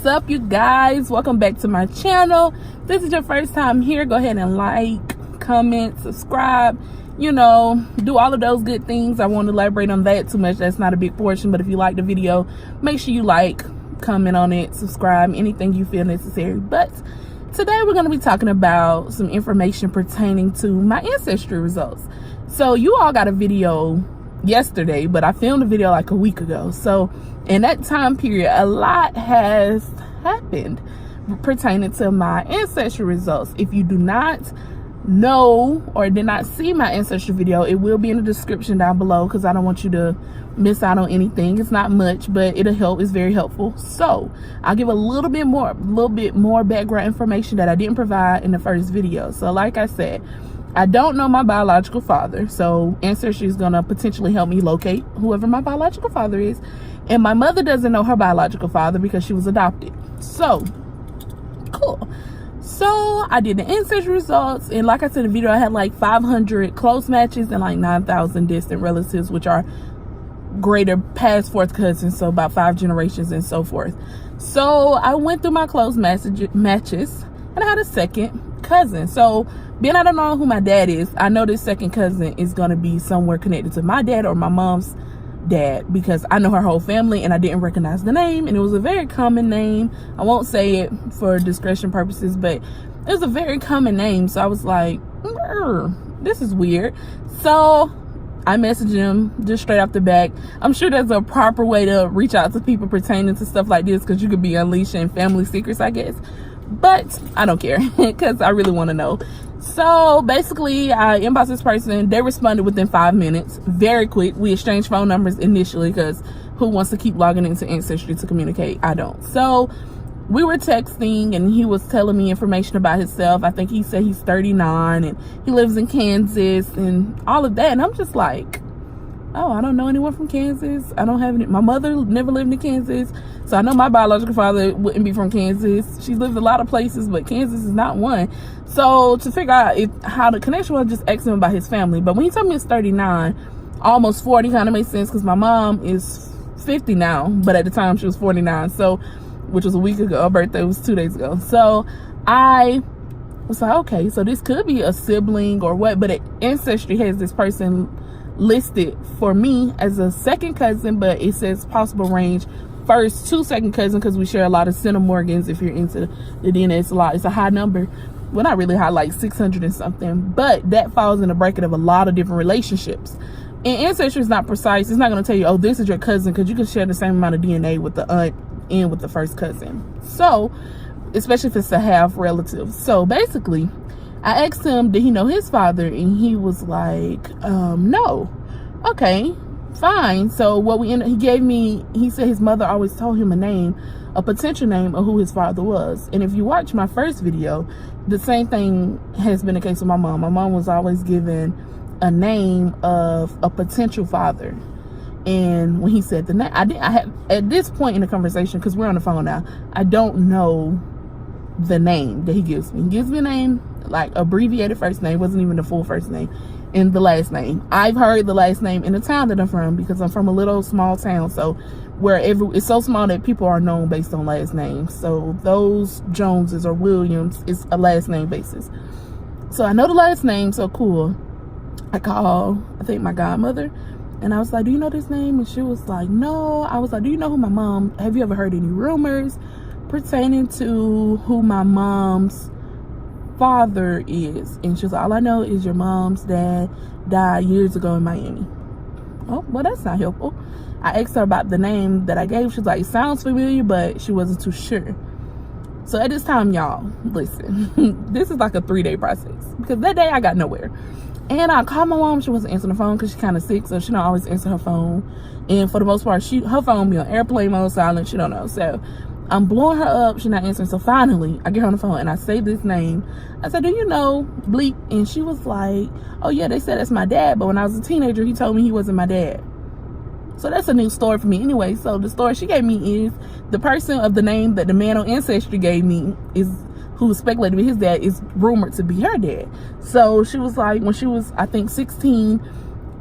What's up, you guys? Welcome back to my channel. If this is your first time here, go ahead and like, comment, subscribe, do all of those good things. I won't elaborate on that too much. That's not a big portion, but if you like the video, make sure you like, comment on it, subscribe, anything you feel necessary. But today we're going to be talking about some information pertaining to my ancestry results. So you all got a video yesterday, but I filmed a video like a week ago. So in that time period, a lot has happened pertaining to my ancestry results. If you do not know or did not see my ancestry video, it will be in the description down below because I don't want you to miss out on anything. It's not much, but it'll help. It's very helpful. So I'll give a little bit more background information that I didn't provide in the first video. So like I said, I don't know my biological father, so ancestry is gonna potentially help me locate whoever my biological father is. And my mother doesn't know her biological father because she was adopted. So cool. So I did the ancestry results, and like I said in the video, I had like 500 close matches and like 9,000 distant relatives, which are greater past fourth cousins, so about 5 generations and so forth. So I went through my close matches, and I had a second cousin. So being I don't know who my dad is, I know this second cousin is going to be somewhere connected to my dad or my mom's dad, because I know her whole family and I didn't recognize the name, and it was a very common name. I won't say it for discretion purposes, but it was a very common name. So I was like, this is weird. So I messaged him just straight off the back. I'm sure there's a proper way to reach out to people pertaining to stuff like this, because you could be unleashing family secrets, I guess. But I don't care because I really want to know. So basically, I inboxed this person. They responded within 5 minutes. Very quick. We exchanged phone numbers initially because who wants to keep logging into Ancestry to communicate? I don't. So we were texting, and he was telling me information about himself. I think he said he's 39 and he lives in Kansas and all of that. And I'm just like, oh, I don't know anyone from Kansas. I don't have any. My mother never lived in Kansas, so I know my biological father wouldn't be from Kansas. She's lived a lot of places, but Kansas is not one. So to figure out how the connection was, just asked him about his family. But when he told me it's 39, almost 40 kind of made sense, because my mom is 50 now, but at the time she was 49. So, which was a week ago. Her birthday was 2 days ago. So I was like, okay, so this could be a sibling or what, but Ancestry has this person listed for me as a second cousin, but it says possible range first to second cousin, because we share a lot of centimorgans. If you're into the DNA, it's a high number. Well, not really high, like 600 and something, but that falls in the bracket of a lot of different relationships. And ancestry is not precise. It's not going to tell you, oh, this is your cousin, because you can share the same amount of DNA with the aunt and with the first cousin. So especially if it's a half relative. So basically, I asked him, did he know his father? And he was like, no. Okay, fine. So what he said his mother always told him a potential name of who his father was. And if you watch my first video, the same thing has been the case with my mom. My mom was always given a name of a potential father. And when he said the name, I had at this point in the conversation, because we're on the phone now, I don't know the name that he gives me. He gives me a name, like abbreviated first name, wasn't even the full first name, and the last name. I've heard the last name in the town that I'm from, because I'm from a little small town, so where it's so small that people are known based on last names. So those Joneses or Williams is a last name basis. So I know the last name, so cool. I called, I think, my godmother, and I was like, do you know this name? And she was like, no. I was like, do you know who my mom, have you ever heard any rumors pertaining to who my mom's father is? And she was like, all I know is your mom's dad died years ago in Miami. Oh, well, that's not helpful. I asked her about the name that I gave. She was like, it sounds familiar, but she wasn't too sure. So at this time, y'all, listen, this is like a 3-day process, because that day I got nowhere. And I called my mom. She wasn't answering the phone because she's kind of sick, so she don't always answer her phone. And for the most part, her phone be on airplane mode, silent. She don't know. So I'm blowing her up. She's not answering. So finally, I get her on the phone and I say this name. I said, do you know Bleep? And she was like, oh yeah, they said that's my dad, but when I was a teenager, he told me he wasn't my dad. So that's a new story for me anyway. So the story she gave me is the person of the name that the man on Ancestry gave me who was speculated to be his dad is rumored to be her dad. So she was like, when she was, I think, 16,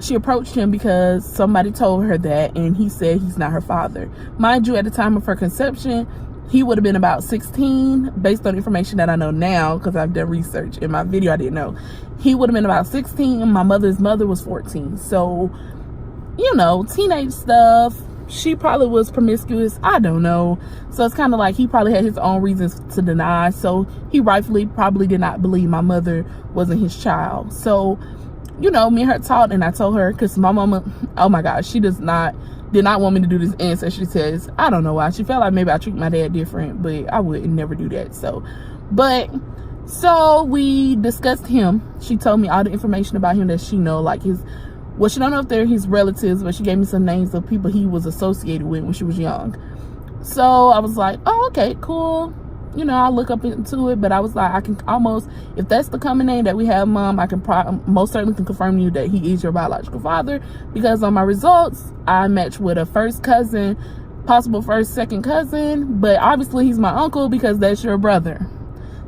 she approached him because somebody told her that, and he said he's not her father. Mind you, at the time of her conception, he would have been about 16 based on information that I know now, because I've done research. In my video I didn't know. He would have been about 16 and my mother's mother was 14. So, you know, teenage stuff. She probably was promiscuous, I don't know. So it's kind of like he probably had his own reasons to deny. So he rightfully probably did not believe my mother wasn't his child. So, you know, me and her talked, and I told her, because my mama, oh my gosh, she did not want me to do this ancestry test. I don't know why. She felt like maybe I treat my dad different, but I would never do that. So we discussed him. She told me all the information about him that she know, like his, well, she don't know if they're his relatives, but she gave me some names of people he was associated with when she was young. So I was like, oh, okay, cool. You know, I'll look up into it, but I was like, I can almost, if that's the common name that we have, Mom, I can most certainly can confirm to you that he is your biological father, because on my results, I matched with a first cousin, possible first, second cousin, but obviously he's my uncle because that's your brother.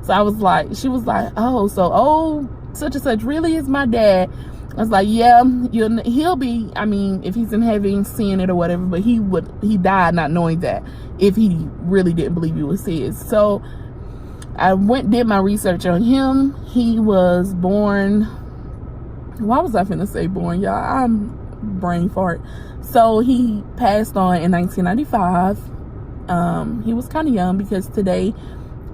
So I was like, she was like, oh, so, such and such really is my dad. I was like, yeah, he'll be, I mean, if he's in heaven seeing it or whatever, but he died not knowing that, if he really didn't believe it was his. So I did my research on him. He was born, why was I finna say born, y'all? I'm brain fart. So he passed on in 1995. He was kind of young, because today,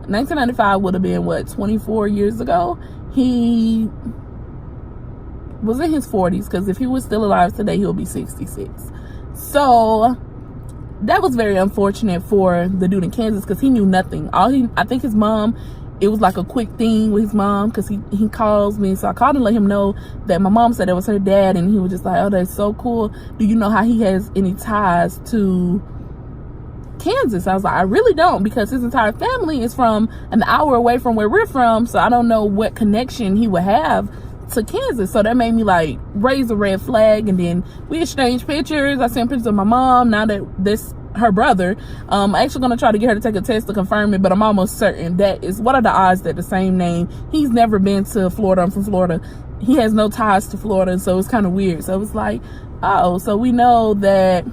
1995 would have been, what, 24 years ago? He was in his 40s, because if he was still alive today, he'll be 66. So that was very unfortunate for the dude in Kansas, because he knew nothing. I think his mom, it was like a quick thing with his mom, because he calls me. So I called and let him know that my mom said it was her dad, and he was just like, oh, that's so cool. Do you know how he has any ties to Kansas? I was like, I really don't, because his entire family is from an hour away from where we're from. So I don't know what connection he would have to Kansas. So that made me like raise a red flag. And then we exchanged pictures. I sent pictures of my mom. Now that this her brother, I'm actually gonna try to get her to take a test to confirm it, but I'm almost certain that is, what are the odds that the same name, he's never been to Florida, I'm from Florida, he has no ties to Florida, so it's kind of weird. So it was like, oh, so we know that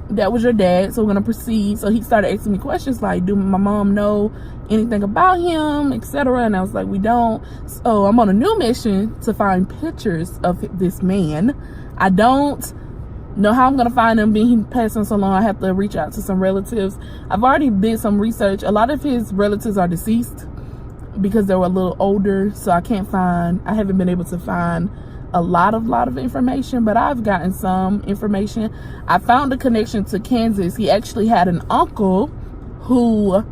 was your dad, so we're gonna proceed. So he started asking me questions like, do my mom know anything about him, etc. And I was like, we don't. So I'm on a new mission to find pictures of this man. I don't know how I'm gonna find him, being he passed on so long. I have to reach out to some relatives. I've already did some research. A lot of his relatives are deceased because they were a little older, so I haven't been able to find a lot of information, but I've gotten some information. I found a connection to Kansas. He actually had an uncle who,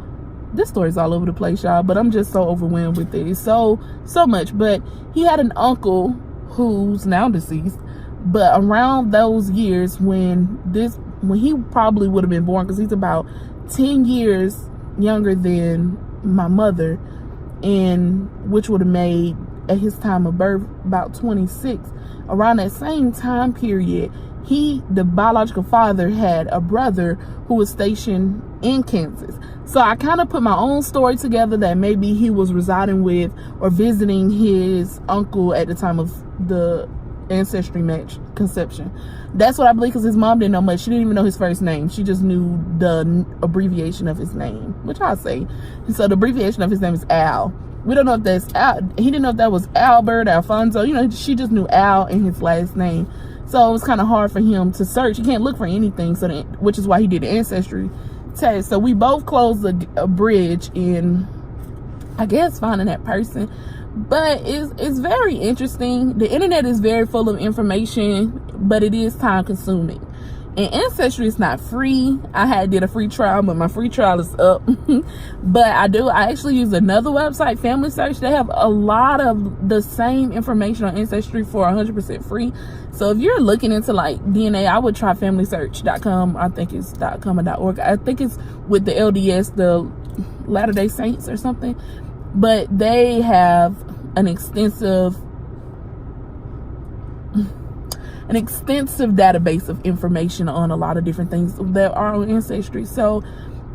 this story's all over the place, y'all, but I'm just so overwhelmed with it. It's so much. But he had an uncle who's now deceased, but around those years when he probably would have been born, because he's about 10 years younger than my mother, and which would have made, at his time of birth, about 26. Around that same time period, the biological father had a brother who was stationed in Kansas. So I kind of put my own story together that maybe he was residing with or visiting his uncle at the time of the ancestry match conception. That's what I believe, because his mom didn't know much. She didn't even know his first name. She just knew the abbreviation of his name, which I'll say. So the abbreviation of his name is Al. We don't know if that's Al. He didn't know if that was Albert, Alfonso. You know, she just knew Al and his last name. So it was kind of hard for him to search. He can't look for anything, so which is why he did the ancestry test. So we both closed a bridge in, I guess, finding that person. But it's very interesting. The internet is very full of information, but it is time consuming. And Ancestry is not free. I did a free trial, but my free trial is up. But I actually use another website, Family Search. They have a lot of the same information on Ancestry for 100% free. So if you're looking into like DNA, I would try FamilySearch.com. I think it's .com or .org. I think it's with the LDS, the Latter-day Saints or something. But they have an extensive database of information on a lot of different things that are on Ancestry. So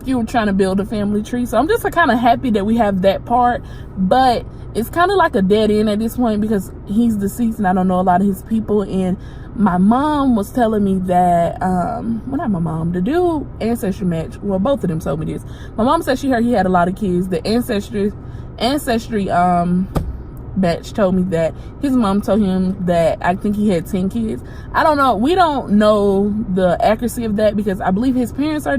you were trying to build a family tree. So I'm just kind of happy that we have that part, but it's kind of like a dead end at this point because he's deceased and I don't know a lot of his people. And my mom was telling me that well, not my mom, the dude ancestry match, well, both of them told me this. My mom said she heard he had a lot of kids. The ancestry batch told me that his mom told him that I think he had 10 kids. I don't know. We don't know the accuracy of that because I believe his parents are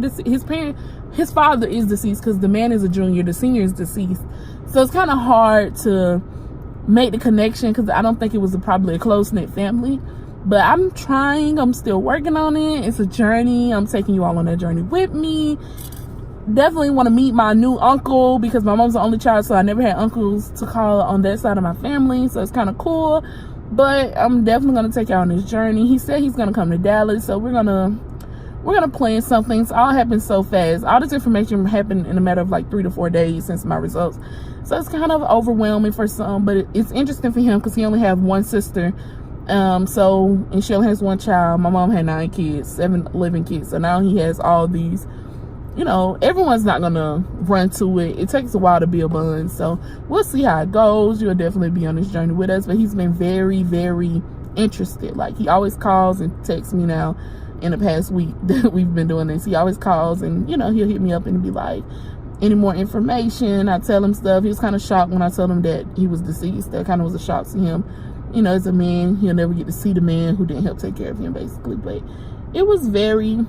his father is deceased because the man is a junior, the senior is deceased. So it's kind of hard to make the connection because I don't think it was probably a close-knit family. But I'm trying. I'm still working on it. It's a journey. I'm taking you all on that journey with me. Definitely want to meet my new uncle because my mom's the only child, so I never had uncles to call on that side of my family, so it's kind of cool. But I'm definitely going to take you on this journey. He said he's going to come to Dallas, so we're gonna plan something. It's all happened so fast. All this information happened in a matter of like 3 to 4 days since my results, so it's kind of overwhelming for some, but it's interesting for him because he only have one sister, and she only has one child. My mom had 9 kids, 7 living kids, so now he has all these. You know, everyone's not gonna run to it. It takes a while to build bonds, so we'll see how it goes. You'll definitely be on this journey with us, but he's been very, very interested. Like, he always calls and texts me now. In the past week that we've been doing this, he always calls and, you know, he'll hit me up and be like, any more information? I tell him stuff. He was kind of shocked when I told him that he was deceased. That kind of was a shock to him. You know, as a man, he'll never get to see the man who didn't help take care of him, basically. But it was very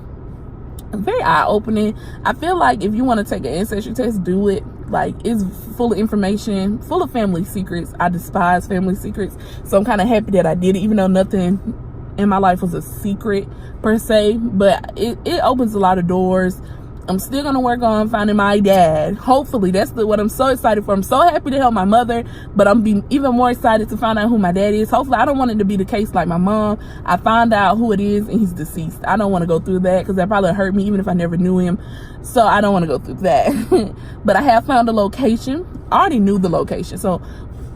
eye-opening. I feel like if you want to take an ancestry test, do it. Like, it's full of information, full of family secrets. I despise family secrets, so I'm kind of happy that I did it, even though nothing in my life was a secret per se, but it opens a lot of doors. I'm still gonna work on finding my dad. Hopefully, that's what I'm so excited for. I'm so happy to help my mother, but I'm being even more excited to find out who my dad is. Hopefully, I don't want it to be the case like my mom. I find out who it is and he's deceased. I don't want to go through that because that probably hurt me even if I never knew him. So I don't want to go through that. But I have found a location. I already knew the location, so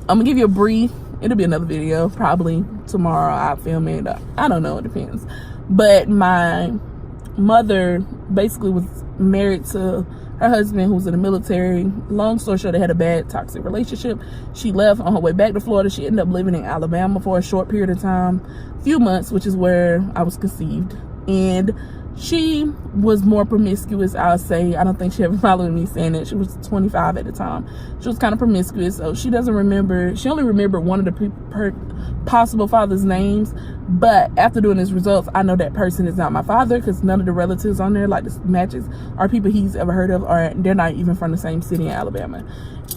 I'm gonna give you a brief. It'll be another video probably tomorrow. I'll film it. I don't know. It depends. But my mother basically was married to her husband who was in the military. Long story short, they had a bad toxic relationship. She left on her way back to Florida. She ended up living in Alabama for a short period of time, a few months, which is where I was conceived. And she was more promiscuous, I'll say. I don't think she ever followed me saying that. She was 25 at the time. She was kind of promiscuous, so she doesn't remember. She only remembered one of her possible father's names. But after doing his results, I know that person is not my father because none of the relatives on there, like the matches, are people he's ever heard of, or they're not even from the same city in Alabama.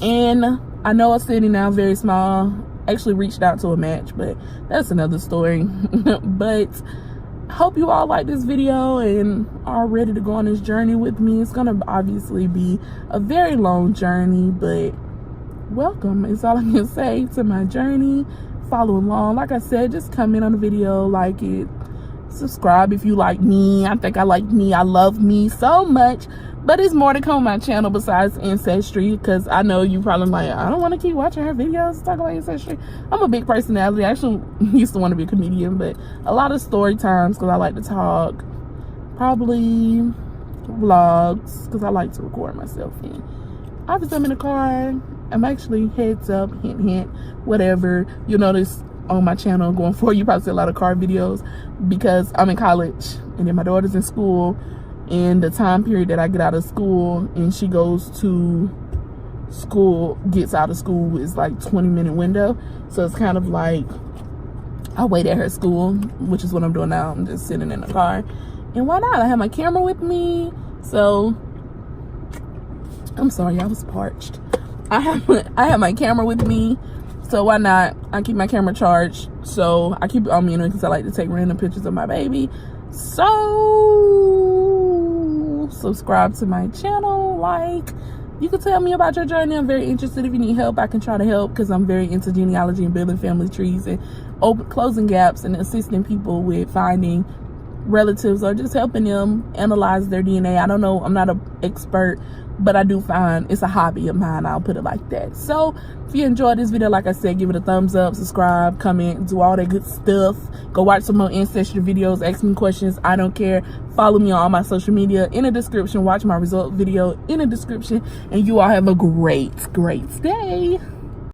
And I know a city now, very small. Actually reached out to a match, but that's another story. But hope you all like this video and are ready to go on this journey with me. It's gonna obviously be a very long journey, but welcome is all I can say to my journey. Follow along. Like I said, just comment on the video, like it, subscribe if you like me. I think I like me. I love me so much. But it's more to come on my channel besides ancestry, because I know you probably like, I don't want to keep watching her videos talk about ancestry. I'm a big personality. I actually used to want to be a comedian, but a lot of story times because I like to talk. Probably vlogs because I like to record myself in. Obviously, I'm in the car. I'm actually, heads up, hint, hint, whatever. You'll notice on my channel going forward, you probably see a lot of car videos because I'm in college and then my daughter's in school. And the time period that I get out of school and she goes to school, gets out of school, is like 20-minute window. So it's kind of like I wait at her school, which is what I'm doing now. I'm just sitting in the car. And why not? I have my camera with me. So I'm sorry, I was parched. I have my camera with me. So why not? I keep my camera charged. So I keep it on me because I like to take random pictures of my baby. So subscribe to my channel, like, you can tell me about your journey. I'm very interested. If you need help, I can try to help because I'm very into genealogy and building family trees and closing gaps and assisting people with finding relatives or just helping them analyze their DNA. I don't know, I'm not an expert, but I do find it's a hobby of mine, I'll put it like that. So if you enjoyed this video, like I said, give it a thumbs up, subscribe, comment, do all that good stuff. Go watch some more ancestry videos, ask me questions, I don't care. Follow me on all my social media in the description. Watch my result video in the description. And you all have a great day.